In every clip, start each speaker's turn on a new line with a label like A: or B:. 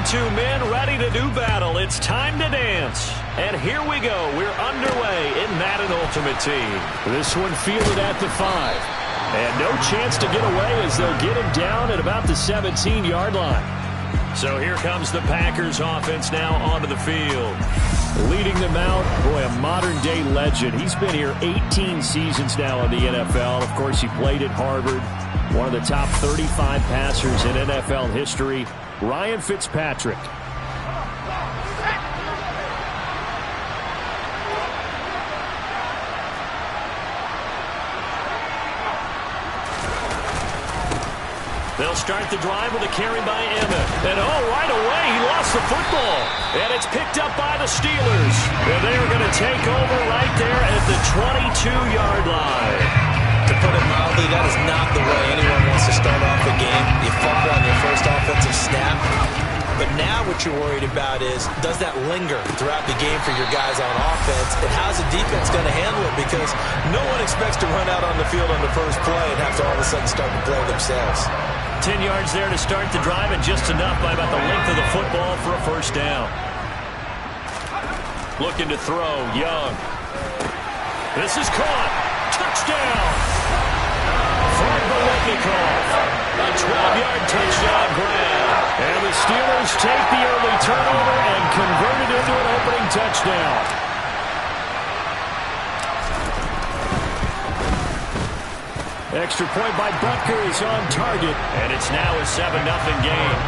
A: 22 men ready to do battle. It's time to dance. And here we go. We're underway in Madden Ultimate Team. This one fielded at the 5. And no chance to get away as they'll get him down at about the 17-yard line. So here comes the Packers offense now onto the field. Leading them out, boy, a modern-day legend. He's been here 18 seasons now in the NFL. Of course, he played at Harvard. One of the top 35 passers in NFL history, Ryan Fitzpatrick. They'll start the drive with a carry by Emmett. And right away, he lost the football. And it's picked up by the Steelers. And they are going to take over right there at the 22-yard line.
B: To put it mildly, that is not the way anyone wants to start off a game. You fumble on your first offensive snap. But now what you're worried about is, does that linger throughout the game for your guys on offense? And how's the defense going to handle it? Because no one expects to run out on the field on the first play and have to all of a sudden start to play themselves.
A: 10 yards there to start the drive, and just enough by about the length of the football for a first down. Looking to throw, Young. This is caught. Touchdown. From Bolitnikov. A 12-yard touchdown grab. And the Steelers take the early turnover and convert it into an opening touchdown. Extra point by Butker is on target, and it's now a 7-0 game.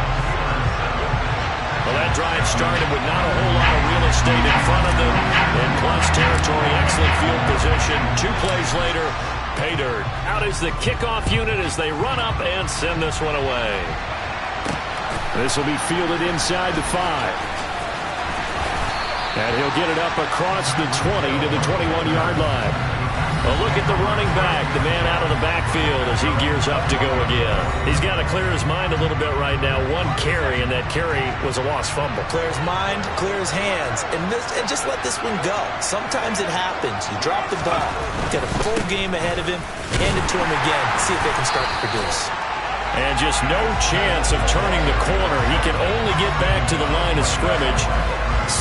A: Well, that drive started with not a whole lot of real estate in front of them. In plus territory, excellent field position. 2 plays later, pay dirt. Out is the kickoff unit as they run up and send this one away. This will be fielded inside the 5. And he'll get it up across the 20 to the 21-yard line. A look at the running back, the man out of the backfield as he gears up to go again. He's got to clear his mind a little bit right now. 1 carry, and that carry was a lost fumble.
B: Clear his mind, clear his hands, and just let this one go. Sometimes it happens. You drop the ball, got a full game ahead of him, hand it to him again, see if they can start to produce.
A: And just no chance of turning the corner. He can only get back to the line of scrimmage.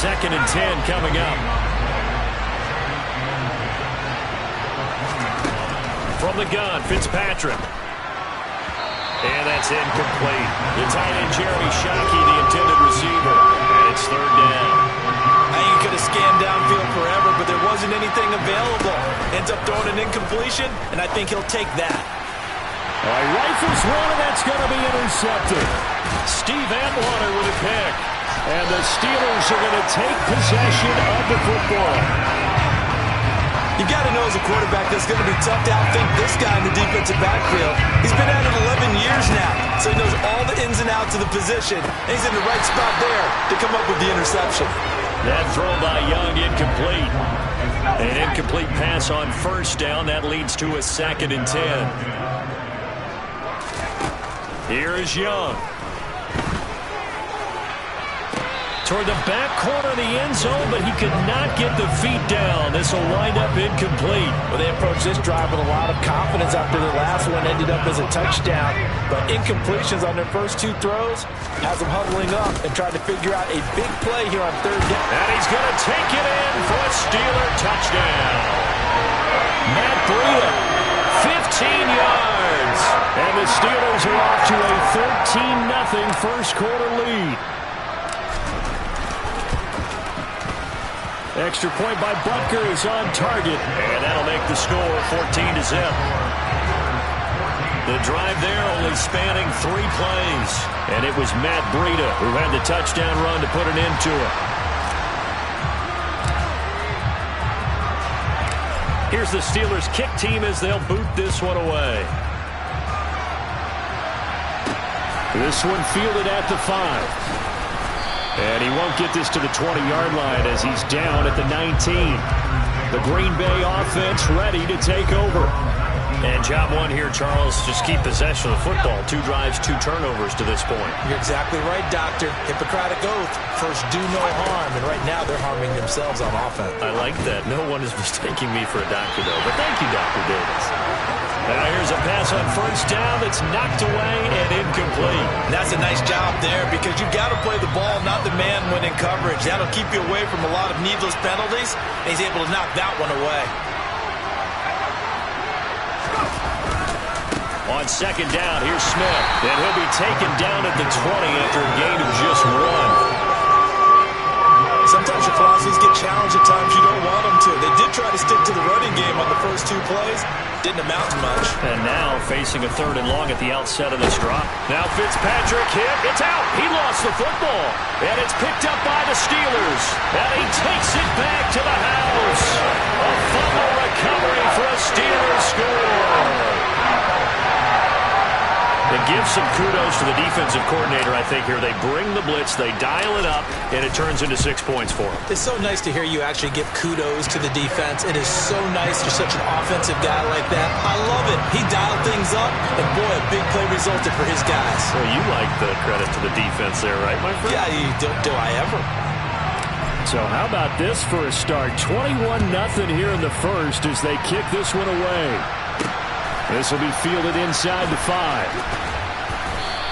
A: 2nd and 10 coming up. From the gun, Fitzpatrick. And that's incomplete. The tight end, Jeremy Shockey, the intended receiver. And it's 3rd down.
B: You could have scanned downfield forever, but there wasn't anything available. Ends up throwing an incompletion, and I think he'll take that.
A: All right, rifles one, and that's going to be intercepted. Steve Atwater with a pick. And the Steelers are going to take possession of the football.
B: You got to know as a quarterback that's going to be tough to outthink this guy in the defensive backfield. He's been at it 11 years now, so he knows all the ins and outs of the position, and he's in the right spot there to come up with the interception.
A: That throw by Young incomplete. An incomplete pass on 1st down. That leads to a 2nd and 10. Here is Young. Toward the back corner of the end zone, but he could not get the feet down. This will wind up incomplete.
B: Well, they approached this drive with a lot of confidence after the last one ended up as a touchdown. But incompletions on their first 2 throws has them huddling up and trying to figure out a big play here on 3rd down.
A: And he's going to take it in for a Steeler touchdown. Matt Breida, 15 yards. And the Steelers are off to a 13-0 first quarter lead. Extra point by Butker is on target, and that'll make the score 14-0. The drive there only spanning 3 plays, and it was Matt Breida who had the touchdown run to put an end to it. Here's the Steelers kick team as they'll boot this one away. This one fielded at the 5. And he won't get this to the 20-yard line as he's down at the 19. The Green Bay offense ready to take over. And job 1 here, Charles, just keep possession of the football. 2 drives, 2 turnovers to this point.
B: You're exactly right, Doctor. Hippocratic oath. First, do no harm. And right now, they're harming themselves on offense.
A: I like that. No one is mistaking me for a doctor, though. But thank you, Dr. Davis. Now here's a pass on first down that's knocked away and incomplete.
B: That's a nice job there because you've got to play the ball, not the man when in coverage. That'll keep you away from a lot of needless penalties, and he's able to knock that one away.
A: On second down, here's Smith. And he'll be taken down at the 20 after a gain of just 1.
B: Sometimes your philosophies get challenged at times you don't want them to. They did try to stick to the running game on the first 2 plays. Didn't amount to much.
A: And now facing a 3rd and long at the outset of this drop. Now Fitzpatrick hit. It's out. He lost the football. And it's picked up by the Steelers. And he takes it back to the house. A fumble recovery for a Steelers score. And give some kudos to the defensive coordinator, I think, here. They bring the blitz, they dial it up, and it turns into 6 points for them.
B: It's so nice to hear you actually give kudos to the defense. It is so nice you're such an offensive guy like that. I love it. He dialed things up, and boy, a big play resulted for his guys.
A: Well, you like the credit to the defense there, right, my friend?
B: Yeah, do I ever.
A: So how about this for a start? 21-0 here in the first as they kick this one away. This will be fielded inside the 5.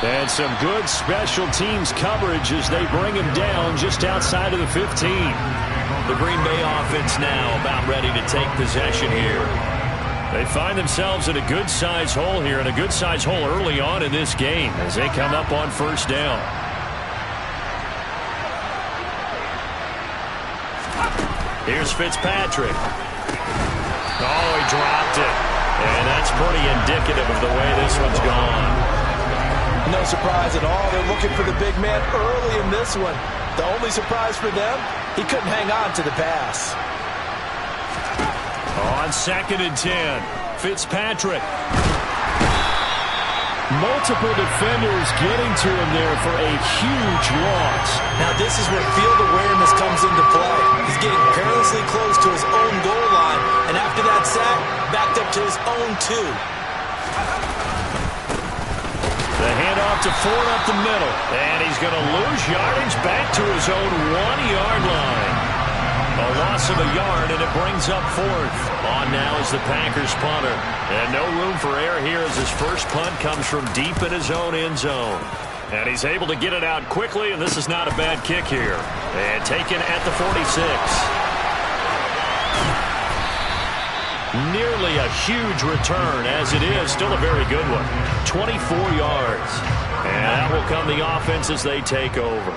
A: And some good special teams coverage as they bring him down just outside of the 15. The Green Bay offense now about ready to take possession here. They find themselves in a good-sized hole here, and a good-sized hole early on in this game as they come up on first down. Here's Fitzpatrick. Oh, he dropped it. And that's pretty indicative of the way this one's gone.
B: No surprise at all. They're looking for the big man early in this one. The only surprise for them, he couldn't hang on to the pass.
A: On 2nd and 10, Fitzpatrick. Multiple defenders getting to him there for a huge loss.
B: Now this is where field awareness comes into play. He's getting perilously close to his own goal line, and after that sack, backed up to his own 2.
A: The handoff to Ford up the middle, and he's going to lose yardage back to his own 1-yard line. A loss of a yard, and it brings up 4th. On now is the Packers punter. And no room for error here as his first punt comes from deep in his own end zone. And he's able to get it out quickly, and this is not a bad kick here. And taken at the 46. Nearly a huge return, as it is still a very good one. 24 yards. And that will come the offense as they take over.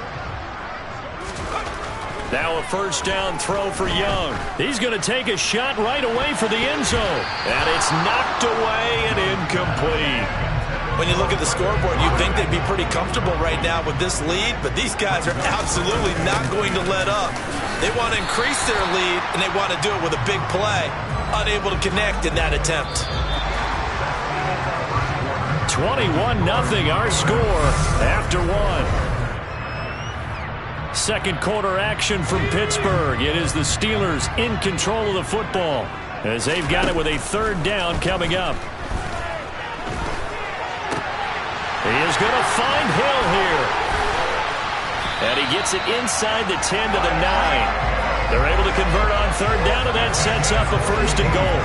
A: Now a first down throw for Young. He's going to take a shot right away for the end zone. And it's knocked away and incomplete.
B: When you look at the scoreboard, you'd think they'd be pretty comfortable right now with this lead, but these guys are absolutely not going to let up. They want to increase their lead, and they want to do it with a big play. Unable to connect in that attempt.
A: 21-0 our score after 1. Second quarter action from Pittsburgh. It is the Steelers in control of the football as they've got it with a 3rd down coming up. He is going to find Hill here. And he gets it inside the 10 to the 9. They're able to convert on 3rd down, and that sets up a 1st and goal.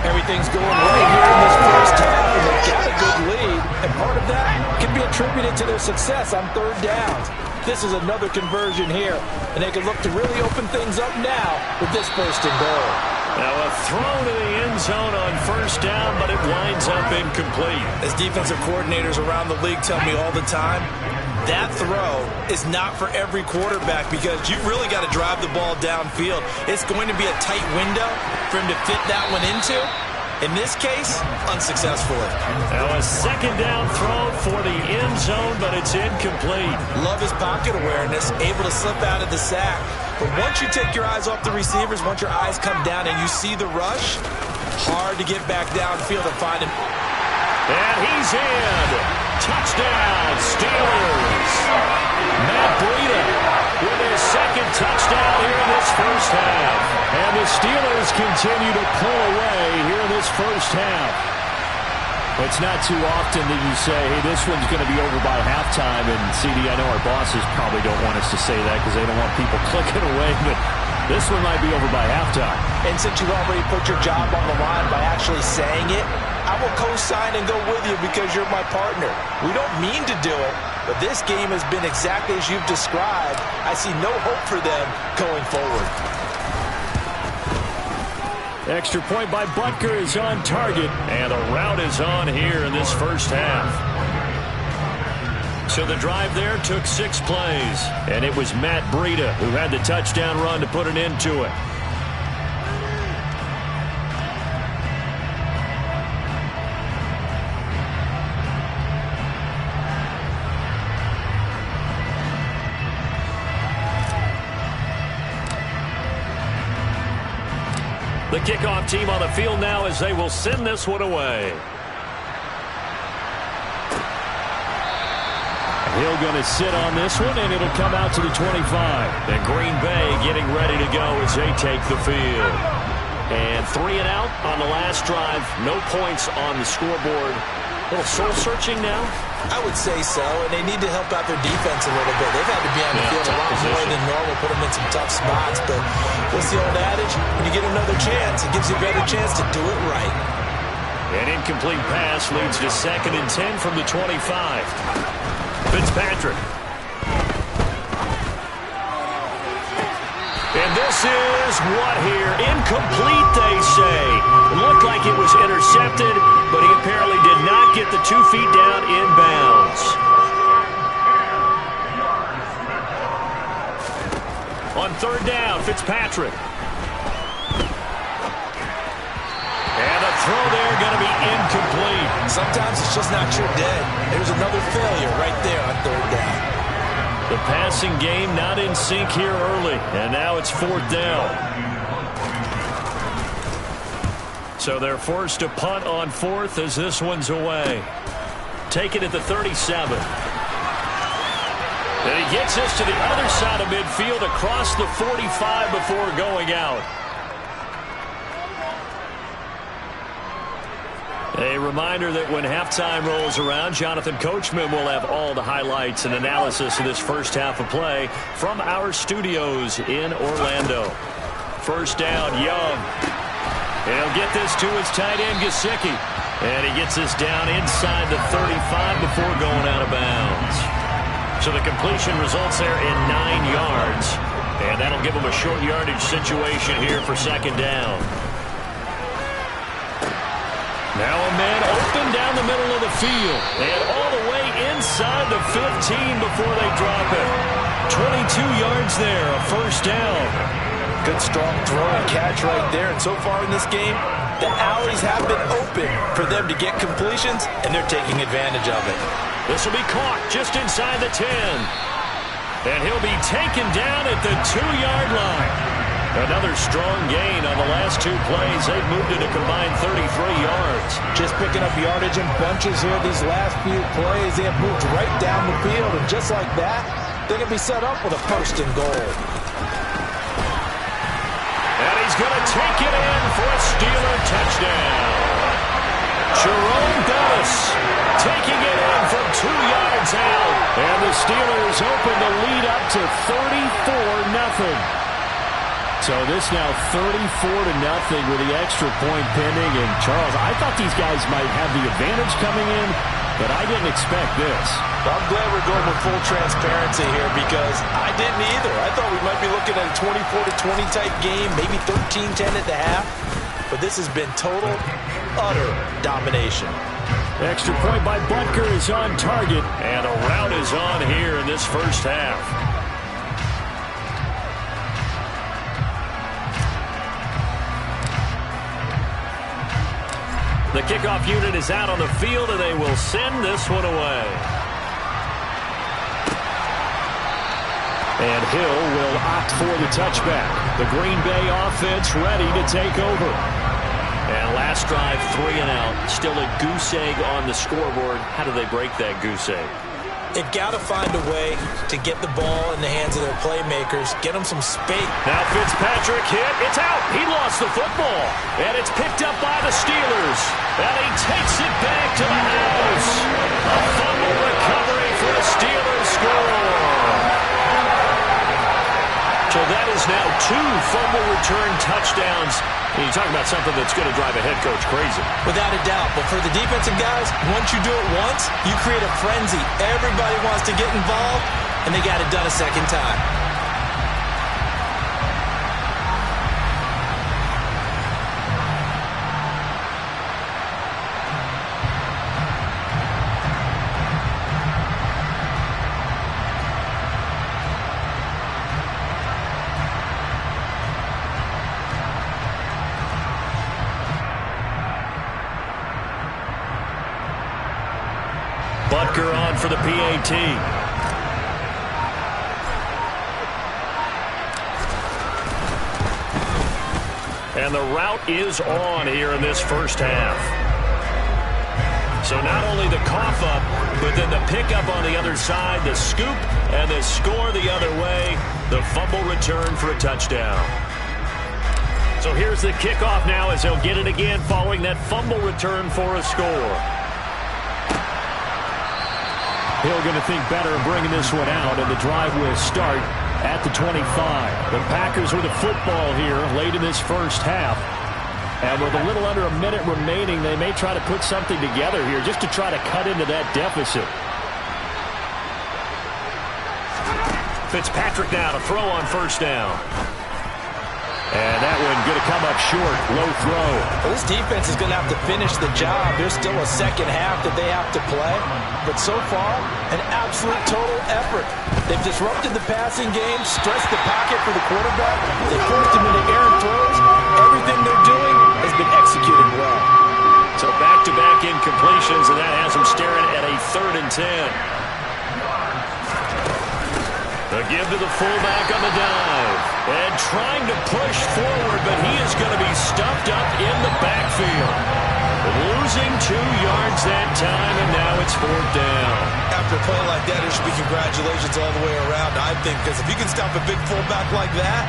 B: Everything's going right here in this first half, and they've got a good lead, and part of that can be attributed to their success on 3rd downs. This is another conversion here, and they can look to really open things up now with this 1st and goal.
A: Now a throw to the end zone on 1st down, but it winds up incomplete.
B: As defensive coordinators around the league tell me all the time, that throw is not for every quarterback because you've really got to drive the ball downfield. It's going to be a tight window for him to fit that one into. In this case, unsuccessfully.
A: Now a 2nd down throw for the end zone, but it's incomplete.
B: Love his pocket awareness, able to slip out of the sack. But once you take your eyes off the receivers, once your eyes come down and you see the rush, hard to get back downfield and find him.
A: And he's in. Touchdown, Steelers. Matt Breida with his 2nd touchdown here in this first half. And the Steelers continue to pull away here in this first half. It's not too often that you say, hey, this one's going to be over by halftime. And, CD, I know our bosses probably don't want us to say that because they don't want people clicking away. But this one might be over by halftime.
B: And since you've already put your job on the line by actually saying it, I will co-sign and go with you because you're my partner. We don't mean to do it, but this game has been exactly as you've described. I see no hope for them going forward.
A: Extra point by Butker is on target, and a rout is on here in this first half. So the drive there took 6 plays, and it was Matt Breida who had the touchdown run to put an end to it. The kickoff team on the field now as they will send this one away. Hill going to sit on this one, and it'll come out to the 25. And Green Bay getting ready to go as they take the field. And 3 and out on the last drive. No points on the scoreboard. A little soul-searching now?
B: I would say so, and they need to help out their defense a little bit. They've had to be on the field a lot more than normal, put them in some tough spots. But what's the old adage? When you get another chance, it gives you a better chance to do it right.
A: An incomplete pass leads to 2nd and 10 from the 25. Fitzpatrick. And this is what here? Incomplete, they say. It looked like it was intercepted, but he apparently did not get the 2 feet down inbounds. On 3rd down, Fitzpatrick. And a throw there going to be incomplete.
B: Sometimes it's just not your day. There's another failure right there on 3rd down.
A: The passing game not in sync here early, and now it's 4th down. So they're forced to punt on 4th as this one's away. Take it at the 37. And he gets us to the other side of midfield across the 45 before going out. A reminder that when halftime rolls around, Jonathan Coachman will have all the highlights and analysis of this first half of play from our studios in Orlando. 1st down, Young. And he'll get this to his tight end, Gesicki. And he gets this down inside the 35 before going out of bounds. So the completion results there in 9 yards. And that'll give him a short yardage situation here for 2nd down. Now a man open down the middle of the field. And all the way inside the 15 before they drop it. 22 yards there, a 1st down.
B: Good strong throw and catch right there. And so far in this game, the alleys have been open for them to get completions, and they're taking advantage of it.
A: This will be caught just inside the 10. And he'll be taken down at the 2-yard line. Another strong gain on the last 2 plays. They've moved it a combined 33 yards.
B: Just picking up yardage in bunches here these last few plays. They have moved right down the field, and just like that, they can be set up with a 1st and goal.
A: And he's going to take it in for a Steeler touchdown. Jerome Bettis taking it in from 2 yards out. And the Steelers open the lead up to 34-0. So this now 34-0 with the extra point pending. And Charles, I thought these guys might have the advantage coming in, but I didn't expect this.
B: Well, I'm glad we're going with full transparency here because I didn't either. I thought we might be looking at a 24-20 type game, maybe 13-10 at the half. But this has been total, utter domination.
A: Extra point by Butker is on target, and a rout is on here in this first half. The kickoff unit is out on the field, and they will send this one away. And Hill will opt for the touchback. The Green Bay offense ready to take over. And last drive, 3 and out. Still a goose egg on the scoreboard. How do they break that goose egg?
B: They've got to find a way to get the ball in the hands of their playmakers, get them some space.
A: Now Fitzpatrick hit. It's out. He lost the football. And it's picked up by the Steelers. And he takes it back to the house. A fumble recovery for the Steelers score. So that is now 2 fumble return touchdowns. And you talk about something that's going to drive a head coach crazy.
B: Without a doubt. But for the defensive guys, once you do it once, you create a frenzy. Everybody wants to get involved, and they got it done a second time.
A: Butker on for the PAT. And the route is on here in this first half. So not only the cough up, but then the pickup on the other side, the scoop, and the score the other way, the fumble return for a touchdown. So here's the kickoff now as they'll get it again following that fumble return for a score. Hill going to think better of bringing this one out, and the drive will start at the 25. The Packers with the football here late in this first half. And with a little under a minute remaining, they may try to put something together here just to try to cut into that deficit. Fitzpatrick now to throw on first down. And that one going to come up short, low throw.
B: Well, this defense is going to have to finish the job. There's still a second half that they have to play. But so far, an absolute total effort. They've disrupted the passing game, stressed the pocket for the quarterback. They forced him into errant throws. Everything they're doing has been executed well.
A: So back-to-back incompletions, and that has them staring at a 3rd and 10. The give to the fullback on the dive. And trying to push forward, but he is going to be stuffed up in the backfield. Losing 2 yards that time, and now it's 4th down.
B: After a play like that, there should be congratulations all the way around, I think, because if you can stop a big fullback like that,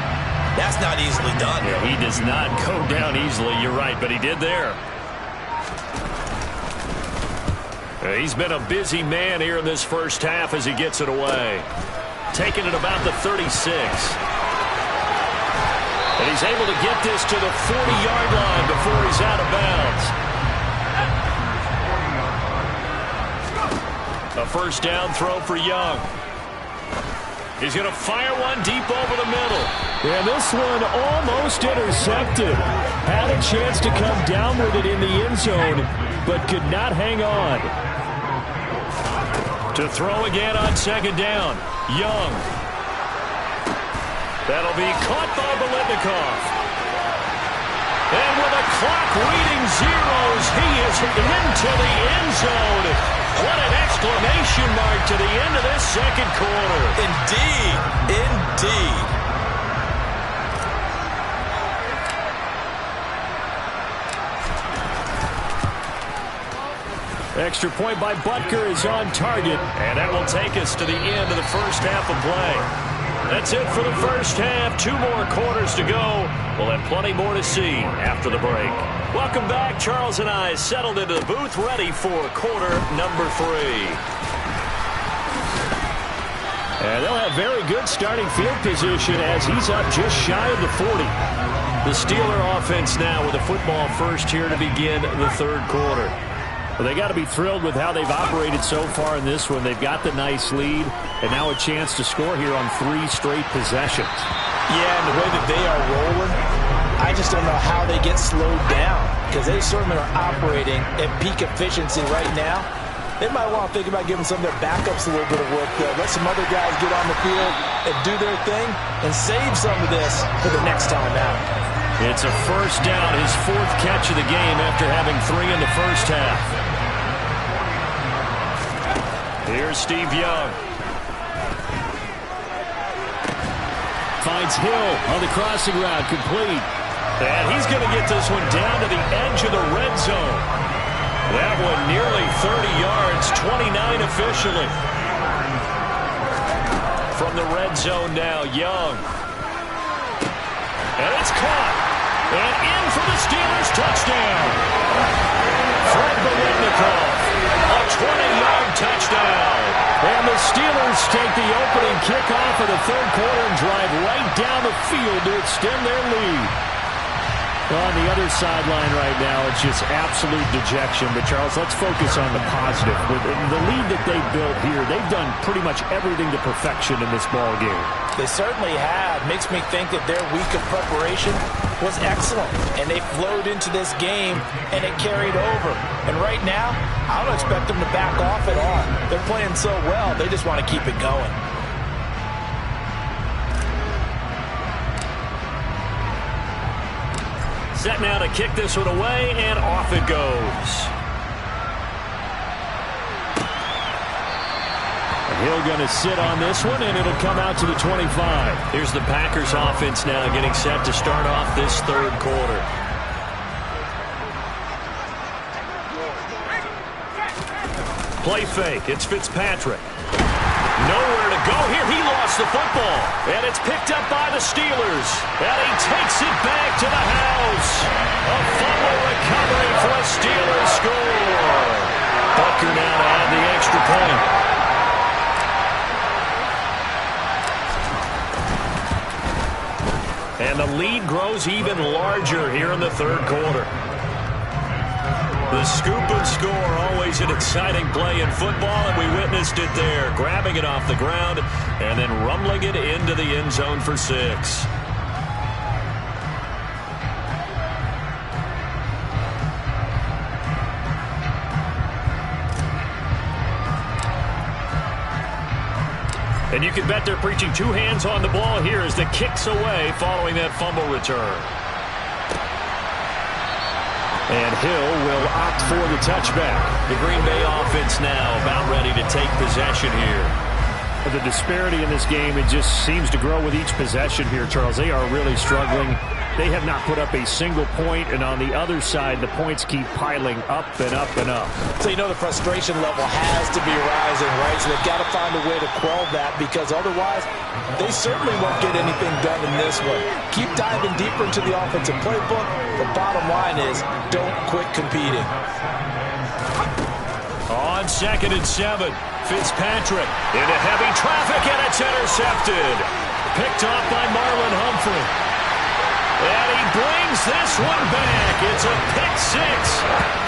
B: that's not easily done.
A: Yeah, he does not go down easily, you're right, but he did there. He's been a busy man here in this first half as he gets it away. Taking it about the 36. And he's able to get this to the 40-yard line before he's out of bounds. A first down throw for Young. He's going to fire one deep over the middle. And this one almost intercepted. Had a chance to come down with it in the end zone, but could not hang on. To throw again on second down. Young. That'll be caught by Biletnikoff. And with a clock reading zeros, he is into the end zone. What an exclamation mark to the end of this second quarter.
B: Indeed. Indeed.
A: Extra point by Butker is on target, and that will take us to the end of the first half of play. That's it for the first half. 2 more quarters to go. We'll have plenty more to see after the break. Welcome back. Charles and I settled into the booth, ready for quarter number 3. And they'll have very good starting field position as he's up just shy of the 40. The Steeler offense now with the football first here to begin the third quarter. Well, they got to be thrilled with how they've operated so far in this one. They've got the nice lead, and now a chance to score here on 3 straight possessions.
B: Yeah, and the way that they are rolling, I just don't know how they get slowed down, because they certainly are operating at peak efficiency right now. They might want to think about giving some of their backups a little bit of work there. Let some other guys get on the field and do their thing and save some of this for the next time out.
A: It's a first down, his 4th catch of the game after having 3 in the first half. Here's Steve Young. Finds Hill on the crossing route, complete. And he's going to get this one down to the edge of the red zone. That one nearly 30 yards, 29 officially. From the red zone now, Young. And it's caught. And in for the Steelers touchdown. Fred Biletnikoff, a 20-yard touchdown. And the Steelers take the opening kickoff of the third quarter and drive right down the field to extend their lead. Well, on the other sideline right now, it's just absolute dejection. But, Charles, let's focus on the positive. With the lead that they built here, they've done pretty much everything to perfection in this ball game.
B: They certainly have. Makes me think that their week of preparation was excellent. And they flowed into this game, and it carried over. And right now, I don't expect them to back off at all. They're playing so well, they just want to keep it going.
A: Set now to kick this one away, and off it goes. Hill going to sit on this one, and it'll come out to the 25. Here's the Packers offense now getting set to start off this third quarter. Play fake. It's Fitzpatrick. Nowhere to go here. He lost the football. And it's picked up by the Steelers. And he takes it back to the house. A fumble recovery for a Steelers score. Bucker now to add the extra point. And the lead grows even larger here in the third quarter. The scoop and score, always an exciting play in football, and we witnessed it there. Grabbing it off the ground and then rumbling it into the end zone for 6. And you can bet they're preaching 2 hands on the ball here as the kick's away following that fumble return. And Hill will opt for the touchback. The Green Bay offense now about ready to take possession here. The disparity in this game, it just seems to grow with each possession here, Charles. They are really struggling. They have not put up a single point, and on the other side, the points keep piling up and up and up.
B: So you know the frustration level has to be rising, right? So they've got to find a way to quell that, because otherwise they certainly won't get anything done in this one. Keep diving deeper into the offensive playbook. The bottom line is don't quit competing.
A: On 2nd and 7, Fitzpatrick into heavy traffic, and it's intercepted. Picked off by Marlon Humphrey. And he brings this one back. It's a pick 6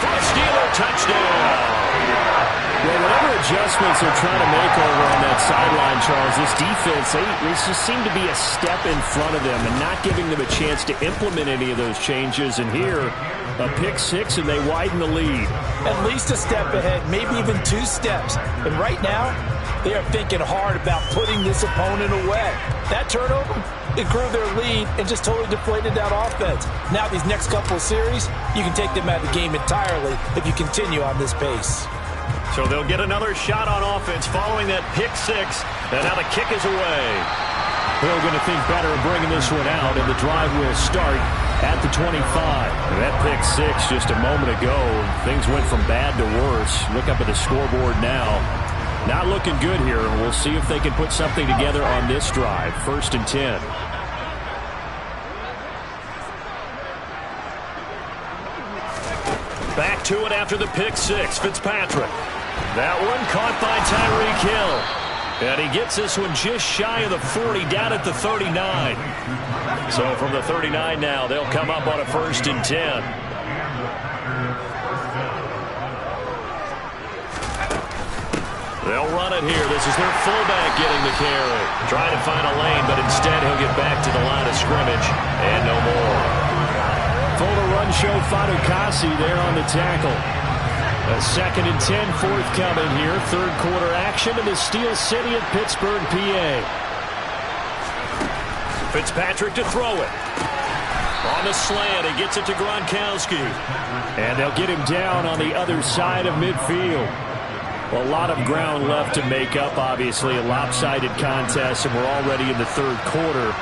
A: for a Steeler touchdown. Well, whatever adjustments they're trying to make over on that sideline, Charles, this defense, they just seem to be a step in front of them and not giving them a chance to implement any of those changes. And here, a pick 6, and they widen the lead.
B: At least a step ahead, maybe even 2 steps. And right now, they are thinking hard about putting this opponent away. That turnover, it grew their lead and just totally deflated that offense. Now these next couple of series, you can take them out of the game entirely if you continue on this pace.
A: So they'll get another shot on offense following that pick 6, and now the kick is away. They're going to think better of bringing this one out, and the drive will start at the 25. And that pick 6 just a moment ago, things went from bad to worse. Look up at the scoreboard now. Not looking good here. We'll see if they can put something together on this drive. 1st and 10. Back to it after the pick 6. Fitzpatrick. That one caught by Tyreek Hill. And he gets this one just shy of the 40, down at the 39. So from the 39 now, they'll come up on a 1st and 10. They'll run it here. This is their fullback getting the carry. Trying to find a lane, but instead he'll get back to the line of scrimmage. And no more. Full to run show Fadukasi there on the tackle. A 2nd and 10 forthcoming here. 3rd quarter action in the Steel City of Pittsburgh, PA. Fitzpatrick to throw it. On the slant, he gets it to Gronkowski. And they'll get him down on the other side of midfield. A lot of ground left to make up, obviously. A lopsided contest, and we're already in the 3rd quarter.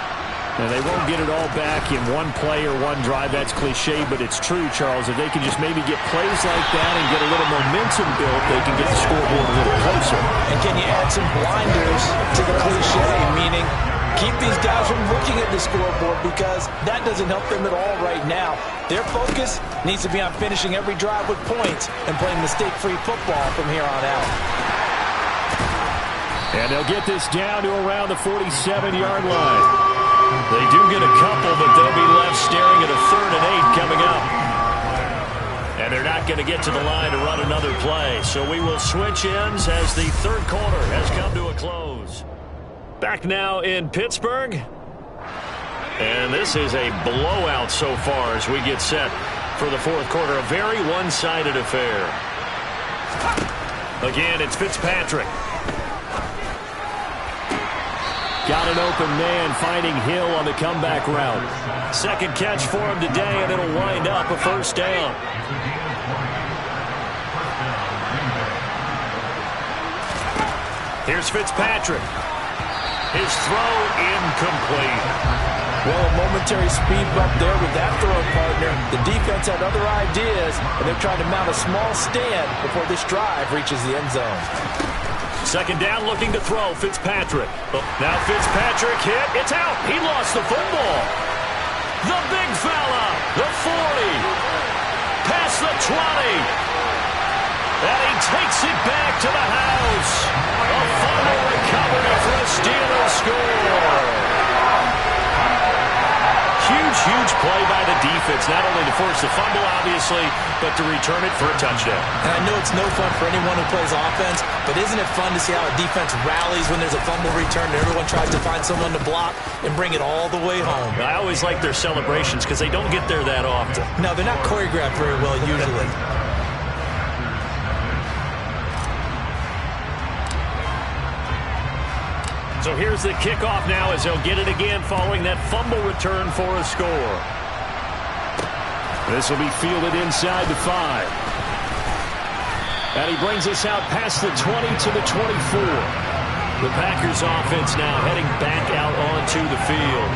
A: And they won't get it all back in one play or one drive. That's cliche, but it's true, Charles. If they can just maybe get plays like that and get a little momentum built, they can get the scoreboard a little closer.
B: And can you add some blinders to the cliche, meaning keep these guys from looking at the scoreboard, because that doesn't help them at all right now. Their focus needs to be on finishing every drive with points and playing mistake-free football from here on out.
A: And they'll get this down to around the 47-yard line. staring at a 3rd and 8 coming up. And they're not going to get to the line to run another play. So we will switch ends as the 3rd quarter has come to a close. Back now in Pittsburgh. And this is a blowout so far as we get set for the 4th quarter. A very one-sided affair. Again, it's Fitzpatrick. Got an open man, finding Hill on the comeback route. 2nd catch for him today, and it'll wind up a 1st down. Here's Fitzpatrick. His throw incomplete.
B: Well, a momentary speed bump there with that throw, partner. The defense had other ideas, and they're trying to mount a small stand before this drive reaches the end zone.
A: 2nd down, looking to throw. Fitzpatrick. Now Fitzpatrick hit. It's out. He lost the football. The big fella. The 40. Past the 20. And he takes it back to the house. A fumble recovery for a Steelers score. Huge play by the defense, not only to force the fumble, obviously, but to return it for a touchdown.
B: And I know it's no fun for anyone who plays offense, but isn't it fun to see how a defense rallies when there's a fumble return and everyone tries to find someone to block and bring it all the way home?
A: I always like their celebrations because they don't get there that often.
B: No, they're not choreographed very well usually.
A: So here's the kickoff now as they'll get it again following that fumble return for a score. This will be fielded inside the 5. And he brings us out past the 20 to the 24. The Packers offense now heading back out onto the field.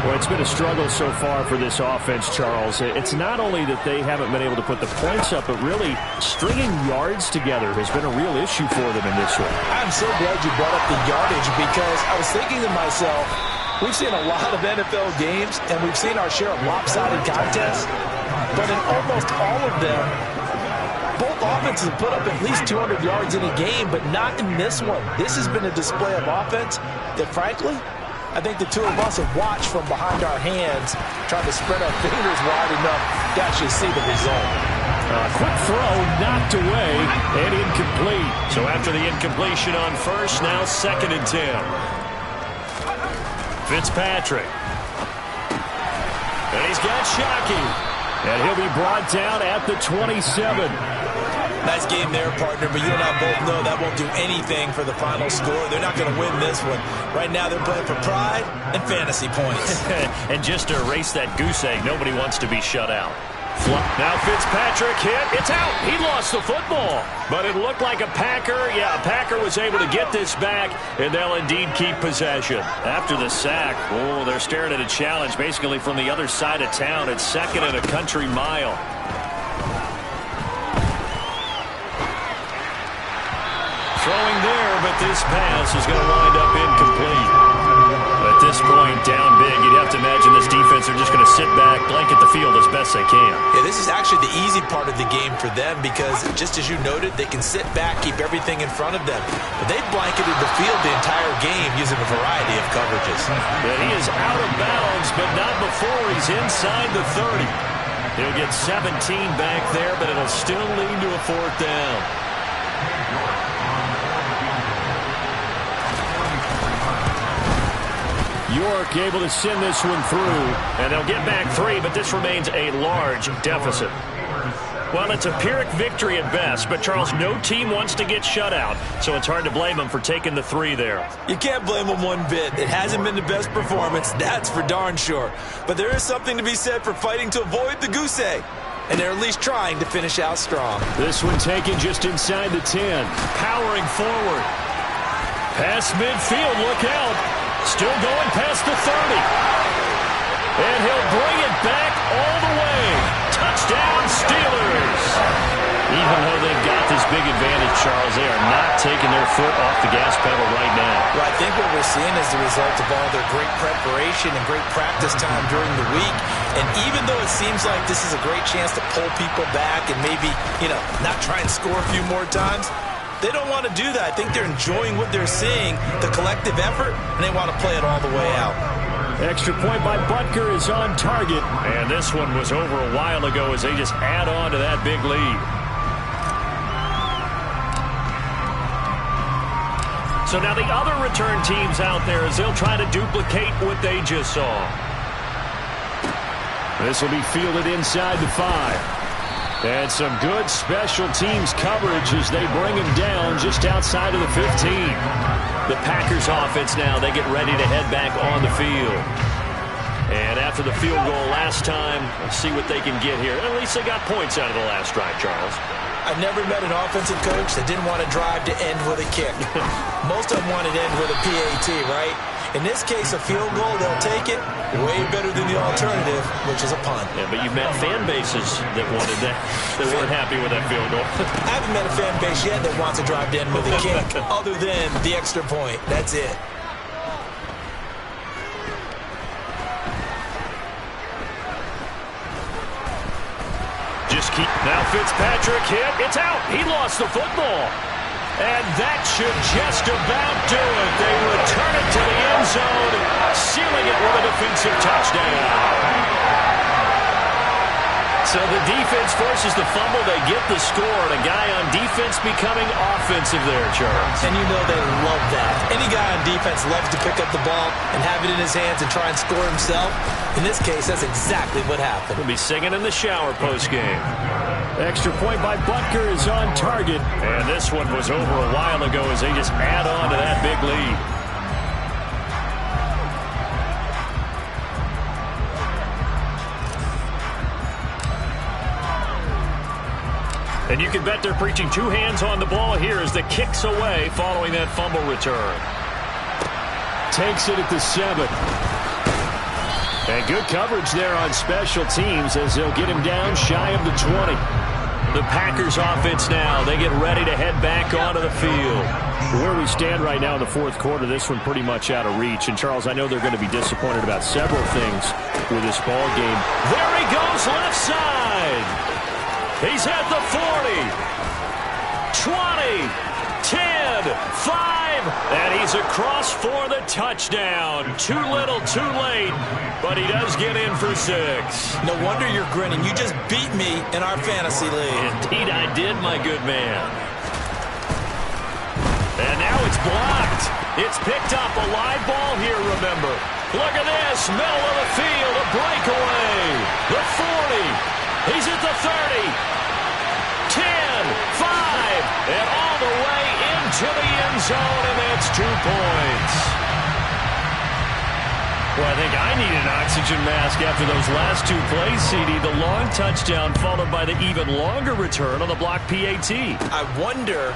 A: Well, it's been a struggle so far for this offense, Charles. It's not only that they haven't been able to put the points up, but really stringing yards together has been a real issue for them in this one.
B: I'm so glad you brought up the yardage because I was thinking to myself, we've seen a lot of NFL games and we've seen our share of lopsided contests, but in almost all of them, both offenses have put up at least 200 yards in a game, but not in this one. This has been a display of offense that, frankly, I think the two of us have watched from behind our hands, trying to spread our fingers wide enough to actually see the result.
A: Quick throw, knocked away, and incomplete. So after the incompletion on 1st, now 2nd and 10. Fitzpatrick. And he's got Shockey. And he'll be brought down at the 27.
B: Nice game there, partner, but you and I both know that won't do anything for the final score. They're not going to win this one. Right now they're playing for pride and fantasy points.
A: And just to erase that goose egg, nobody wants to be shut out. Now Fitzpatrick hit. It's out. He lost the football. But it looked like a Packer. Yeah, a Packer was able to get this back, and they'll indeed keep possession. After the sack, oh, they're staring at a challenge basically from the other side of town. It's 2nd and a country mile. Throwing there, but this pass is going to wind up incomplete. At this point, down big, you'd have to imagine this defense are just going to sit back, blanket the field as best they can.
B: Yeah, this is actually the easy part of the game for them because, just as you noted, they can sit back, keep everything in front of them. But they've blanketed the field the entire game using a variety of coverages.
A: But he is out of bounds, but not before he's inside the 30. He'll get 17 back there, but it'll still lead to a 4th down. York able to send this one through, and they'll get back 3, but this remains a large deficit. Well, it's a Pyrrhic victory at best, but, Charles, no team wants to get shut out, so it's hard to blame them for taking the 3 there.
B: You can't blame them one bit. It hasn't been the best performance, that's for darn sure. But there is something to be said for fighting to avoid the goose egg, and they're at least trying to finish out strong.
A: This one taken just inside the 10, powering forward. Past midfield, look out. Still going past the 30. And he'll bring it back all the way. Touchdown, Steelers. Even though they've got this big advantage, Charles, they are not taking their foot off the gas pedal right now.
B: Well, I think what we're seeing is the result of all their great preparation and great practice time during the week. And even though it seems like this is a great chance to pull people back and maybe, not try and score a few more times, they don't want to do that. I think they're enjoying what they're seeing, the collective effort, and they want to play it all the way out.
A: Extra point by Butker is on target. And this one was over a while ago as they just add on to that big lead. So now the other return teams out there as they'll try to duplicate what they just saw. This will be fielded inside the 5. And some good special teams coverage as they bring him down just outside of the 15. The Packers offense now, they get ready to head back on the field. And after the field goal last time, let's see what they can get here. At least they got points out of the last drive, Charles.
B: I've never met an offensive coach that didn't want to drive to end with a kick. Most of them wanted to end with a PAT, right? In this case, a field goal, they'll take it. Way better than the alternative, which is a punt.
A: Yeah, but you've met fan bases that wanted that, that weren't happy with that field goal.
B: I haven't met a fan base yet that wants to drive to end with a kick, other than the extra point. That's it.
A: Just keep. Now Fitzpatrick hit. It's out. He lost the football. And that should just about do it. They return it to the end zone, sealing it with a defensive touchdown. So the defense forces the fumble. They get the score, and a guy on defense becoming offensive there, Charles.
B: And you know they love that. Any guy on defense loves to pick up the ball and have it in his hands and try and score himself. In this case, that's exactly what happened.
A: He'll be singing in the shower post-game. Extra point by Butker is on target. And this one was over a while ago as they just add on to that big lead. And you can bet they're preaching two hands on the ball here as the kick's away following that fumble return. Takes it at the 7. And good coverage there on special teams as they'll get him down shy of the 20. The Packers offense now, they get ready to head back onto the field. Where we stand right now in the fourth quarter, this one pretty much out of reach. And, Charles, I know they're going to be disappointed about several things with this ball game. There he goes left side. He's at the 40, 20, 10, 5, and he's across for the touchdown. Too little, too late, but he does get in for 6.
B: No wonder you're grinning. You just beat me in our fantasy league.
A: Indeed I did, my good man. And now it's blocked. It's picked up, a live ball here, remember. Look at this, middle of the field, a breakaway. The 40. He's at the 30, 10, 5, and all the way into the end zone, and that's 2 points. Well, I think I need an oxygen mask after those last 2 plays, CD. The long touchdown followed by the even longer return on the block PAT.
B: I wonder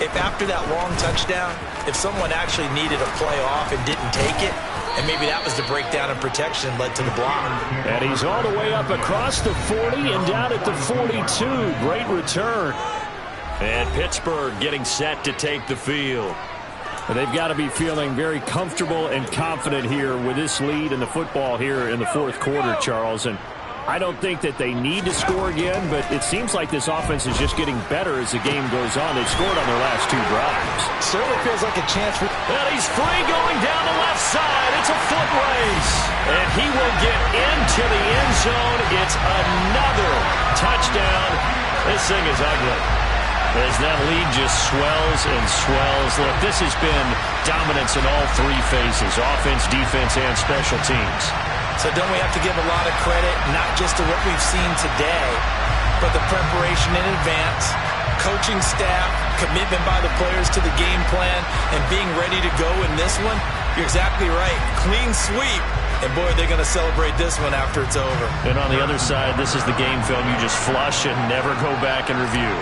B: if after that long touchdown, if someone actually needed a play off and didn't take it, and maybe that was the breakdown in protection led to the block.
A: And he's all the way up across the 40 and down at the 42. Great return. And Pittsburgh getting set to take the field. And they've got to be feeling very comfortable and confident here with this lead in the football here in the fourth quarter, Charles. And I don't think that they need to score again, but it seems like this offense is just getting better as the game goes on. They've scored on their last 2 drives.
B: Certainly feels like a chance for...
A: And he's free going down the left side. It's a foot race. And he will get into the end zone. It's another touchdown. This thing is ugly. As that lead just swells and swells. Look, this has been dominance in all 3 phases. Offense, defense, and special teams.
B: So don't we have to give a lot of credit, not just to what we've seen today, but the preparation in advance, coaching staff, commitment by the players to the game plan, and being ready to go in this one? You're exactly right. Clean sweep. And, boy, they're going to celebrate this one after it's over.
A: And on the other side, this is the game film you just flush and never go back and review.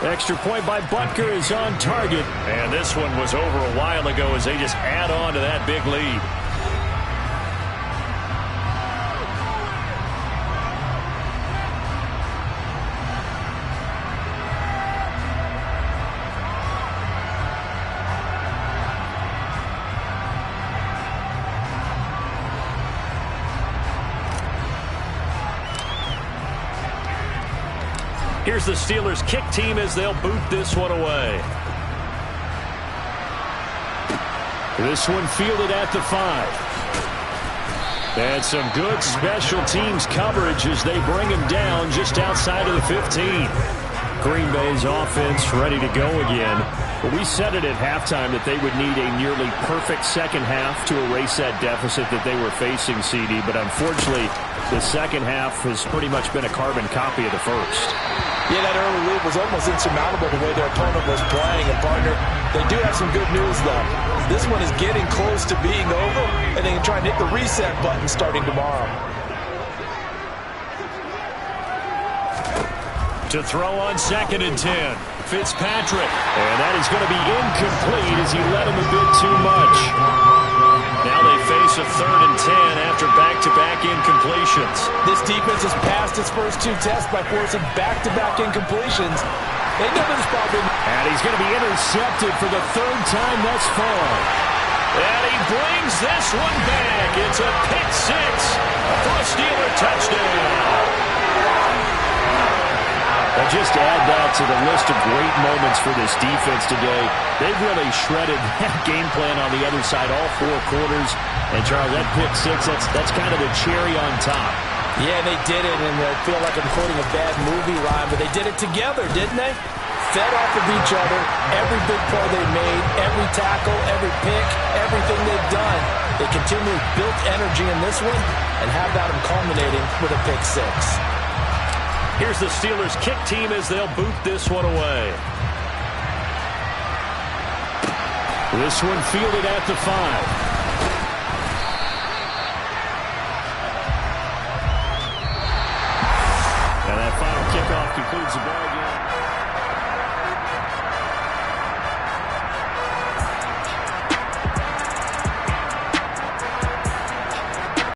A: Extra point by Butker is on target. And this one was over a while ago as they just add on to that big lead. Here's the Steelers kick team as they'll boot this one away. This one fielded at the 5. And some good special teams coverage as they bring him down just outside of the 15. Green Bay's offense ready to go again. But we said it at halftime that they would need a nearly perfect second half to erase that deficit that they were facing, CD. But unfortunately, the second half has pretty much been a carbon copy of the first.
B: Yeah, that early lead was almost insurmountable the way their opponent was playing. And, partner, they do have some good news, though. This one is getting close to being over, and they can try and hit the reset button starting tomorrow.
A: To throw on 2nd and 10. Fitzpatrick. And that is going to be incomplete as he led him a bit too much. Now they face a 3rd and 10 after back-to-back incompletions.
B: This defense has passed its first 2 tests by forcing back-to-back incompletions. They know this problem.
A: And he's going to be intercepted for the 3rd time thus far. And he brings this one back. It's a pick 6 for a Steeler touchdown. And just add that to the list of great moments for this defense today. They've really shredded that game plan on the other side all 4 quarters. And, Charles, that pick 6, that's kind of the cherry on top.
B: Yeah, they did it, and I feel like I'm quoting a bad movie line, but they did it together, didn't they? Fed off of each other, every big play they made, every tackle, every pick, everything they've done. They continually built energy in this one, and how about them culminating with a pick 6?
A: Here's the Steelers' kick team as they'll boot this one away. This one fielded at the 5. And that final kickoff concludes the ball game.